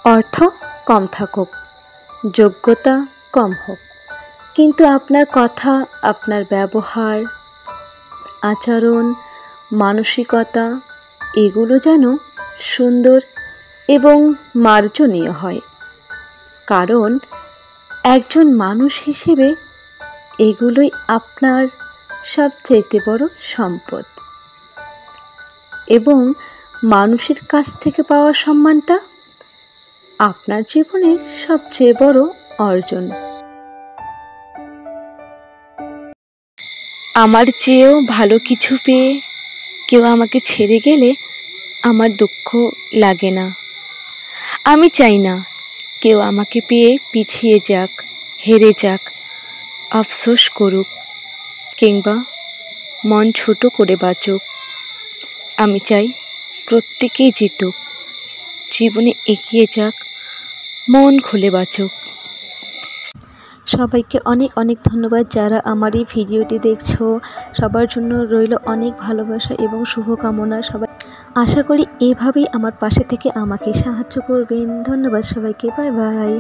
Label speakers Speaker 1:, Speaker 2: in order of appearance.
Speaker 1: অর্থ কম থাকুক, যোগ্যতা কম হোক, কিন্তু আপনার কথা, আপনার ব্যবহার, আচরণ, মানসিকতা এগুলো যেন সুন্দর এবং মার্জনীয় হয়। কারণ একজন মানুষ হিসেবে এগুলোই আপনার সবচাইতে বড় সম্পদ, এবং মানুষের কাছ থেকে পাওয়া সম্মানটা আপনার জীবনের সবচেয়ে বড় অর্জন। আমার চেয়েও ভালো কিছু পেয়ে কেউ আমাকে ছেড়ে গেলে আমার দুঃখ লাগে না। আমি চাই না কেউ আমাকে পেয়ে পিছিয়ে যাক, হেরে যাক, আফসোস করুক কিংবা মন ছোট করে বাঁচুক। আমি চাই প্রত্যেকেই জিতুক, জীবনে এগিয়ে যাক, মন খুলে বাঁচুক। সবাইকে অনেক অনেক ধন্যবাদ যারা আমার এই ভিডিওটি দেখছো। সবার জন্য রইল অনেক ভালোবাসা এবং শুভকামনা। সবাই আশা করি এভাবেই আমার পাশে থেকে আমাকে সাহায্য করবেন। ধন্যবাদ সবাইকে, বাই বাই।